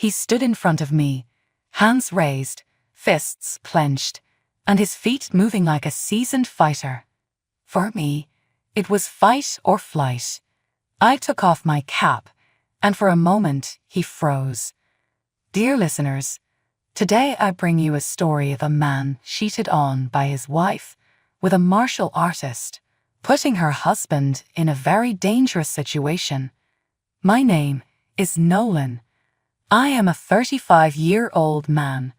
He stood in front of me, hands raised, fists clenched, and his feet moving like a seasoned fighter. For me, it was fight or flight. I took off my cap, and for a moment he froze. Dear listeners, today I bring you a story of a man cheated on by his wife with a martial artist, putting her husband in a very dangerous situation. My name is Nolan. I am a 35-year-old man.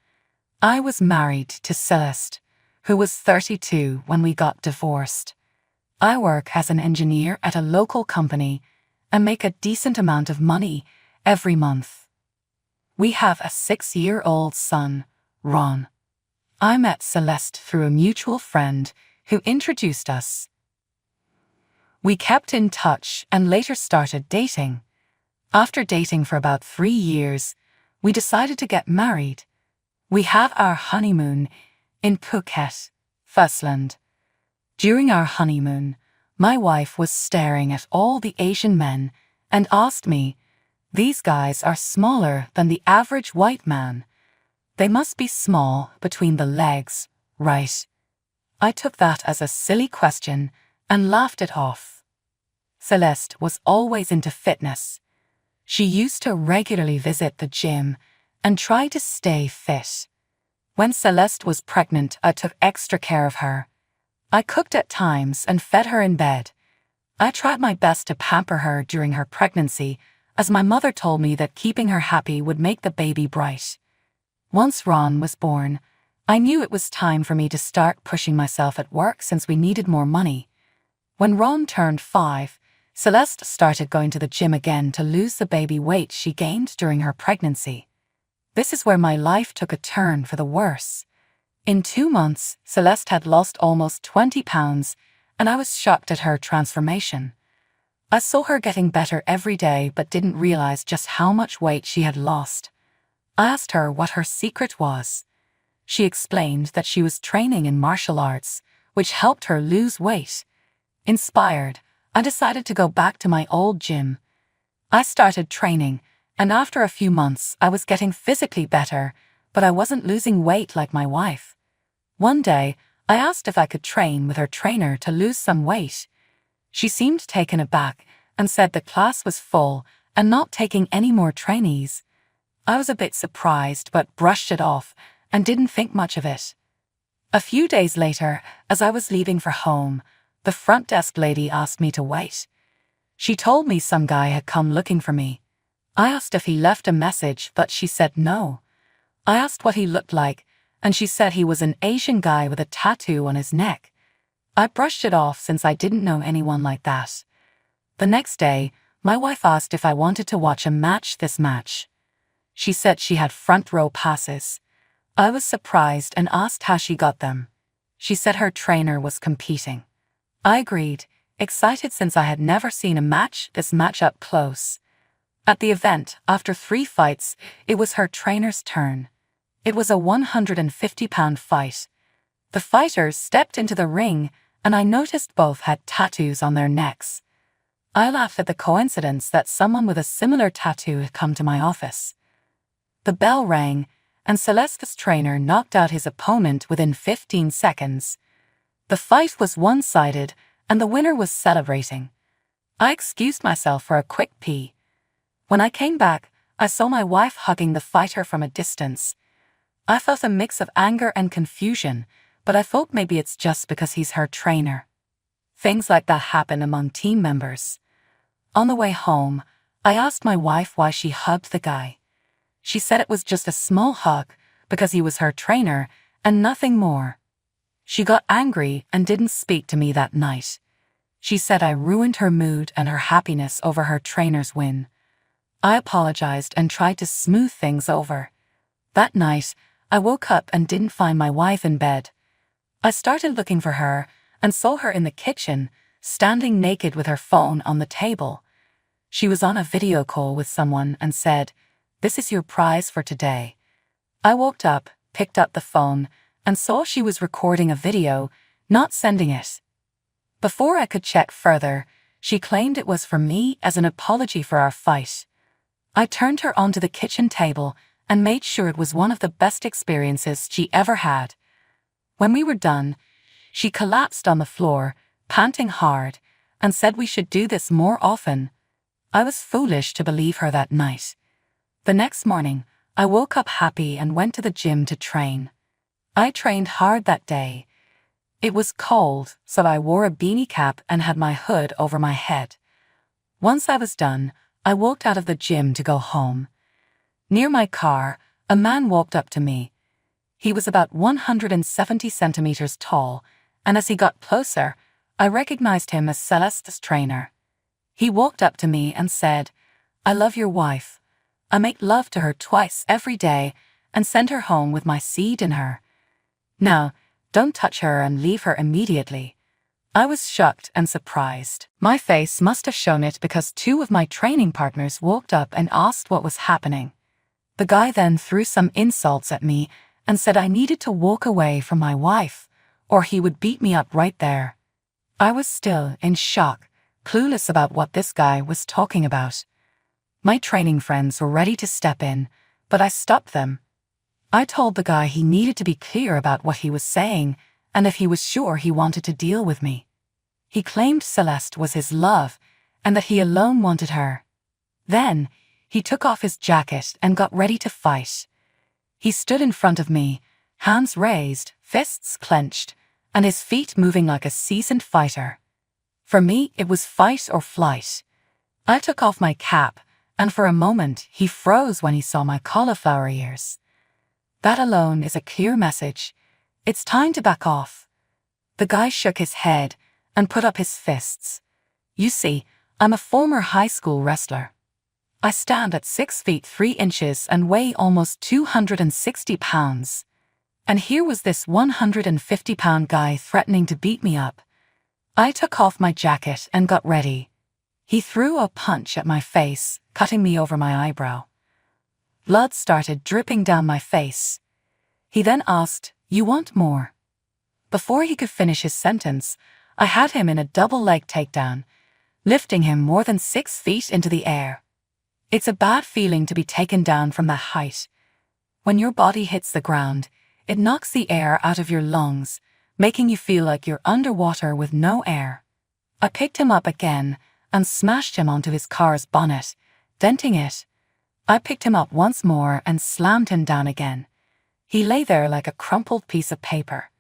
I was married to Celeste, who was 32 when we got divorced. I work as an engineer at a local company and make a decent amount of money every month. We have a 6-year-old son, Ron. I met Celeste through a mutual friend who introduced us. We kept in touch and later started dating. After dating for about 3 years, we decided to get married. We had our honeymoon in Phuket, Thailand. During our honeymoon, my wife was staring at all the Asian men and asked me, "These guys are smaller than the average white man. They must be small between the legs, right?" I took that as a silly question and laughed it off. Celeste was always into fitness. She used to regularly visit the gym and try to stay fit. When Celeste was pregnant, I took extra care of her. I cooked at times and fed her in bed. I tried my best to pamper her during her pregnancy, as my mother told me that keeping her happy would make the baby bright. Once Ron was born, I knew it was time for me to start pushing myself at work since we needed more money. When Ron turned 5, Celeste started going to the gym again to lose the baby weight she gained during her pregnancy. This is where my life took a turn for the worse. In 2 months, Celeste had lost almost 20 pounds, and I was shocked at her transformation. I saw her getting better every day but didn't realize just how much weight she had lost. I asked her what her secret was. She explained that she was training in martial arts, which helped her lose weight. Inspired, I decided to go back to my old gym. I started training, and after a few months I was getting physically better, but I wasn't losing weight like my wife. One day, I asked if I could train with her trainer to lose some weight. She seemed taken aback and said the class was full and not taking any more trainees. I was a bit surprised but brushed it off and didn't think much of it. A few days later, as I was leaving for home, the front desk lady asked me to wait. She told me some guy had come looking for me. I asked if he left a message, but she said no. I asked what he looked like, and she said he was an Asian guy with a tattoo on his neck. I brushed it off since I didn't know anyone like that. The next day, my wife asked if I wanted to watch a match this match. She said she had front row passes. I was surprised and asked how she got them. She said her trainer was competing. I agreed, excited since I had never seen this match up close. At the event, after 3 fights, it was her trainer's turn. It was a 150-pound fight. The fighters stepped into the ring, and I noticed both had tattoos on their necks. I laughed at the coincidence that someone with a similar tattoo had come to my office. The bell rang, and Celeste's trainer knocked out his opponent within 15 seconds. The fight was one-sided, and the winner was celebrating. I excused myself for a quick pee. When I came back, I saw my wife hugging the fighter from a distance. I felt a mix of anger and confusion, but I thought maybe it's just because he's her trainer. Things like that happen among team members. On the way home, I asked my wife why she hugged the guy. She said it was just a small hug because he was her trainer and nothing more. She got angry and didn't speak to me that night. She said I ruined her mood and her happiness over her trainer's win. I apologized and tried to smooth things over. That night, I woke up and didn't find my wife in bed. I started looking for her and saw her in the kitchen, standing naked with her phone on the table. She was on a video call with someone and said, "This is your prize for today." I woke up, picked up the phone, and saw she was recording a video, not sending it. Before I could check further, she claimed it was for me as an apology for our fight. I turned her onto the kitchen table and made sure it was one of the best experiences she ever had. When we were done, she collapsed on the floor, panting hard, and said we should do this more often. I was foolish to believe her that night. The next morning, I woke up happy and went to the gym to train. I trained hard that day. It was cold, so I wore a beanie cap and had my hood over my head. Once I was done, I walked out of the gym to go home. Near my car, a man walked up to me. He was about 170 centimeters tall, and as he got closer, I recognized him as Celeste's trainer. He walked up to me and said, "I love your wife. I make love to her twice every day and send her home with my seed in her. Now, don't touch her and leave her immediately." I was shocked and surprised. My face must have shown it because two of my training partners walked up and asked what was happening. The guy then threw some insults at me and said I needed to walk away from my wife, or he would beat me up right there. I was still in shock, clueless about what this guy was talking about. My training friends were ready to step in, but I stopped them. I told the guy he needed to be clear about what he was saying and if he was sure he wanted to deal with me. He claimed Celeste was his love and that he alone wanted her. Then, he took off his jacket and got ready to fight. He stood in front of me, hands raised, fists clenched, and his feet moving like a seasoned fighter. For me, it was fight or flight. I took off my cap, and for a moment he froze when he saw my cauliflower ears. That alone is a clear message. It's time to back off. The guy shook his head and put up his fists. You see, I'm a former high school wrestler. I stand at 6 feet 3 inches and weigh almost 260 pounds. And here was this 150-pound guy threatening to beat me up. I took off my jacket and got ready. He threw a punch at my face, cutting me over my eyebrow. Blood started dripping down my face. He then asked, "You want more?" Before he could finish his sentence, I had him in a double leg takedown, lifting him more than 6 feet into the air. It's a bad feeling to be taken down from that height. When your body hits the ground, it knocks the air out of your lungs, making you feel like you're underwater with no air. I picked him up again and smashed him onto his car's bonnet, denting it. I picked him up once more and slammed him down again. He lay there like a crumpled piece of paper.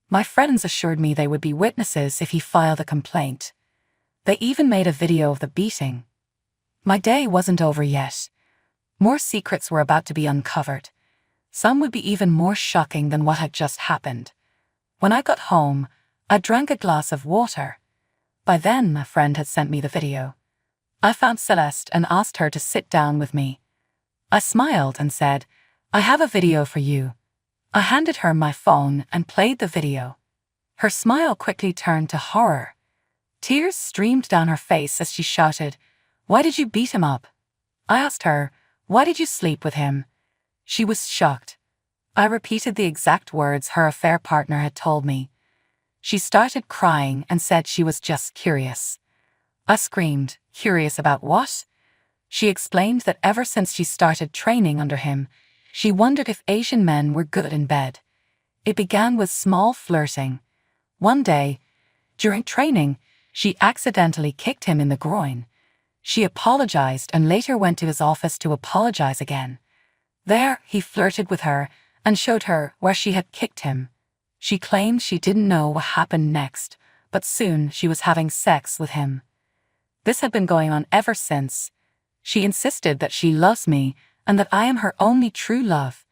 My friends assured me they would be witnesses if he filed a complaint. They even made a video of the beating. My day wasn't over yet. More secrets were about to be uncovered. Some would be even more shocking than what had just happened. When I got home, I drank a glass of water. By then, my friend had sent me the video. I found Celeste and asked her to sit down with me. I smiled and said, "I have a video for you." I handed her my phone and played the video. Her smile quickly turned to horror. Tears streamed down her face as she shouted, "Why did you beat him up?" I asked her, "Why did you sleep with him?" She was shocked. I repeated the exact words her affair partner had told me. She started crying and said she was just curious. I screamed, "Curious about what?" She explained that ever since she started training under him, she wondered if Asian men were good in bed. It began with small flirting. One day, during training, she accidentally kicked him in the groin. She apologized and later went to his office to apologize again. There, he flirted with her and showed her where she had kicked him. She claimed she didn't know what happened next, but soon she was having sex with him. This had been going on ever since. She insisted that she loves me and that I am her only true love.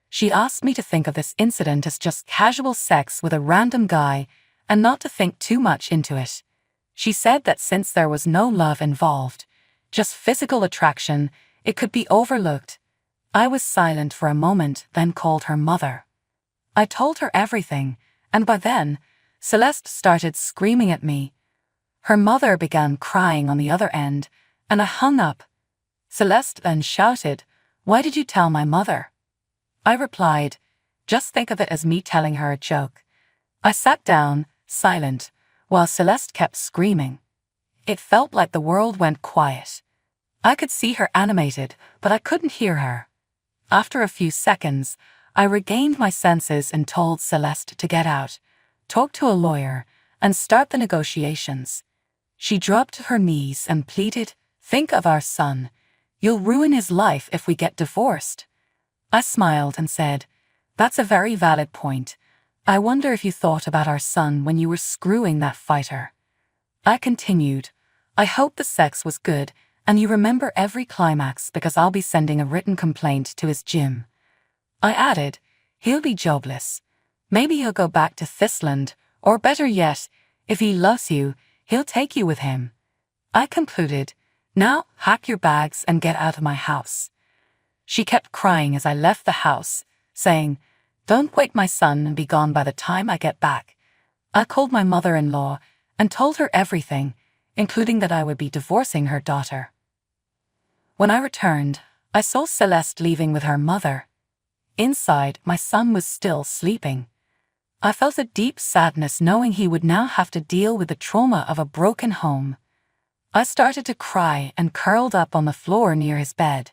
She asked me to think of this incident as just casual sex with a random guy and not to think too much into it. She said that since there was no love involved, just physical attraction, it could be overlooked. I was silent for a moment, then called her mother. I told her everything, and by then, Celeste started screaming at me. Her mother began crying on the other end, and I hung up. Celeste then shouted, "Why did you tell my mother?" I replied, "Just think of it as me telling her a joke." I sat down, silent, while Celeste kept screaming. It felt like the world went quiet. I could see her animated, but I couldn't hear her. After a few seconds, I regained my senses and told Celeste to get out, talk to a lawyer, and start the negotiations. She dropped to her knees and pleaded, "Think of our son. You'll ruin his life if we get divorced." I smiled and said, "That's a very valid point. I wonder if you thought about our son when you were screwing that fighter." I continued, "I hope the sex was good and you remember every climax because I'll be sending a written complaint to his gym." I added, "He'll be jobless. Maybe he'll go back to Thistland, or better yet, if he loves you, he'll take you with him." I concluded, "Now pack your bags and get out of my house." She kept crying as I left the house, saying, "Don't wake my son and be gone by the time I get back." I called my mother-in-law and told her everything, including that I would be divorcing her daughter. When I returned, I saw Celeste leaving with her mother. Inside, my son was still sleeping. I felt a deep sadness knowing he would now have to deal with the trauma of a broken home. I started to cry and curled up on the floor near his bed.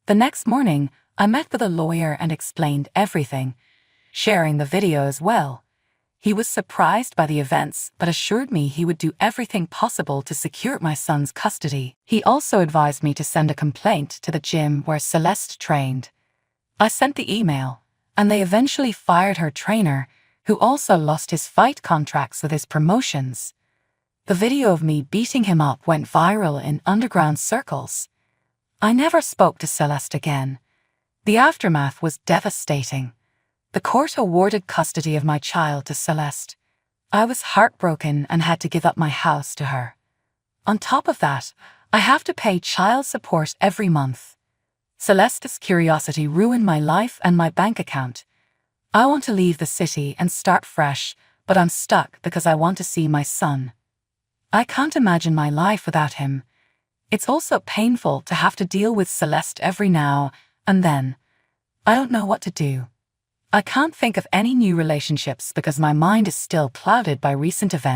The next morning, I met with a lawyer and explained everything, sharing the video as well. He was surprised by the events but assured me he would do everything possible to secure my son's custody. He also advised me to send a complaint to the gym where Celeste trained. I sent the email, and they eventually fired her trainer, who also lost his fight contracts with his promotions. The video of me beating him up went viral in underground circles. I never spoke to Celeste again. The aftermath was devastating. The court awarded custody of my child to Celeste. I was heartbroken and had to give up my house to her. On top of that, I have to pay child support every month. Celeste's curiosity ruined my life and my bank account. I want to leave the city and start fresh, but I'm stuck because I want to see my son. I can't imagine my life without him. It's also painful to have to deal with Celeste every now and then. I don't know what to do. I can't think of any new relationships because my mind is still clouded by recent events.